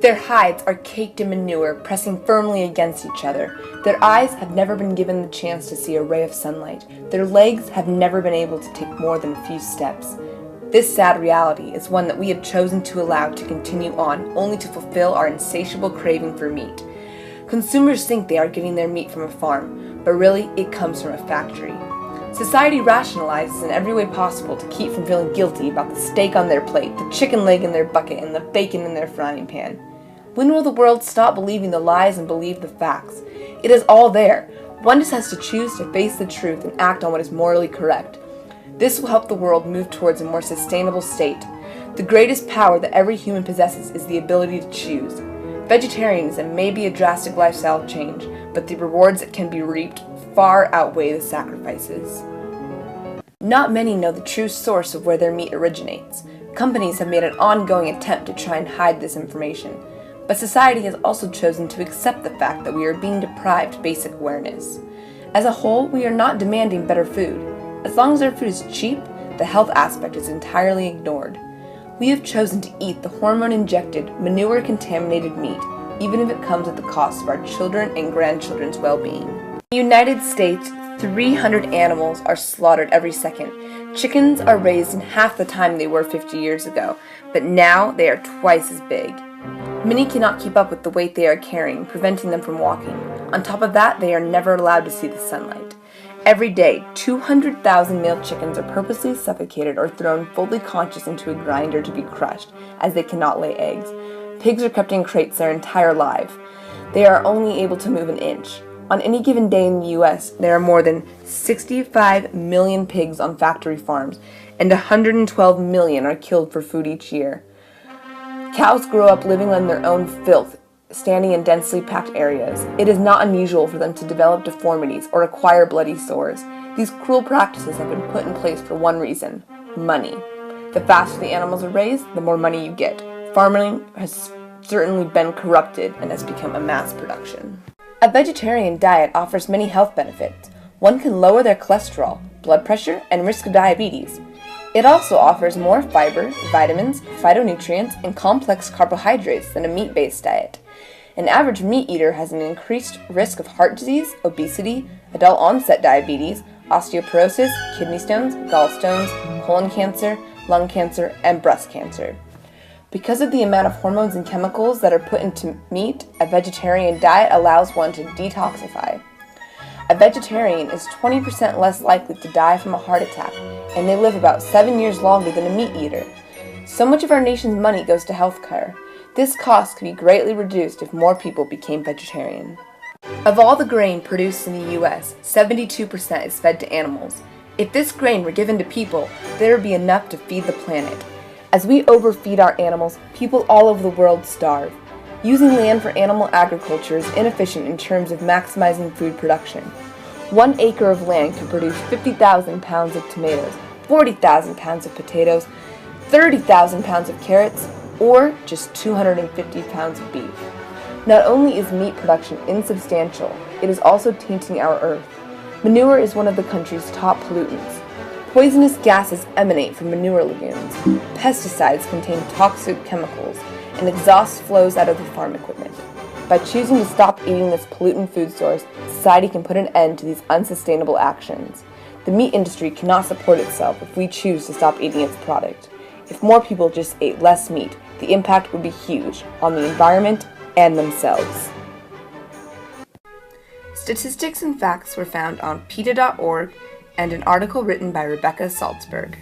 Their hides are caked in manure, pressing firmly against each other. Their eyes have never been given the chance to see a ray of sunlight. Their legs have never been able to take more than a few steps. This sad reality is one that we have chosen to allow to continue on, only to fulfill our insatiable craving for meat. Consumers think they are getting their meat from a farm, but really it comes from a factory. Society rationalizes in every way possible to keep from feeling guilty about the steak on their plate, the chicken leg in their bucket, and the bacon in their frying pan. When will the world stop believing the lies and believe the facts? It is all there. One just has to choose to face the truth and act on what is morally correct. This will help the world move towards a more sustainable state. The greatest power that every human possesses is the ability to choose. Vegetarianism may be a drastic lifestyle change, but the rewards that can be reaped far outweigh the sacrifices. Not many know the true source of where their meat originates. Companies have made an ongoing attempt to try and hide this information. But society has also chosen to accept the fact that we are being deprived basic awareness. As a whole, we are not demanding better food. As long as our food is cheap, the health aspect is entirely ignored. We have chosen to eat the hormone-injected, manure-contaminated meat, even if it comes at the cost of our children and grandchildren's well-being. In the United States, 300 animals are slaughtered every second. Chickens are raised in half the time they were 50 years ago, but now they are twice as big. Many cannot keep up with the weight they are carrying, preventing them from walking. On top of that, they are never allowed to see the sunlight. Every day, 200,000 male chickens are purposely suffocated or thrown fully conscious into a grinder to be crushed, as they cannot lay eggs. Pigs are kept in crates their entire life. They are only able to move an inch. On any given day in the U.S., there are more than 65 million pigs on factory farms, and 112 million are killed for food each year. Cows grow up living in their own filth, standing in densely packed areas. It is not unusual for them to develop deformities or acquire bloody sores. These cruel practices have been put in place for one reason: money. The faster the animals are raised, the more money you get. Farming has certainly been corrupted and has become a mass production. A vegetarian diet offers many health benefits. One can lower their cholesterol, blood pressure, and risk of diabetes. It also offers more fiber, vitamins, phytonutrients, and complex carbohydrates than a meat-based diet. An average meat eater has an increased risk of heart disease, obesity, adult-onset diabetes, osteoporosis, kidney stones, gallstones, colon cancer, lung cancer, and breast cancer. Because of the amount of hormones and chemicals that are put into meat, a vegetarian diet allows one to detoxify. A vegetarian is 20% less likely to die from a heart attack, and they live about 7 years longer than a meat eater. So much of our nation's money goes to healthcare. This cost could be greatly reduced if more people became vegetarian. Of all the grain produced in the U.S., 72% is fed to animals. If this grain were given to people, there would be enough to feed the planet. As we overfeed our animals, people all over the world starve. Using land for animal agriculture is inefficient in terms of maximizing food production. 1 acre of land could produce 50,000 pounds of tomatoes, 40,000 pounds of potatoes, 30,000 pounds of carrots, or just 250 pounds of beef. Not only is meat production insubstantial, it is also tainting our earth. Manure is one of the country's top pollutants. Poisonous gases emanate from manure lagoons. Pesticides contain toxic chemicals, and exhaust flows out of the farm equipment. By choosing to stop eating this pollutant food source, society can put an end to these unsustainable actions. The meat industry cannot support itself if we choose to stop eating its product. If more people just ate less meat, the impact would be huge on the environment and themselves. Statistics and facts were found on PETA.org and an article written by Rebecca Salzberg.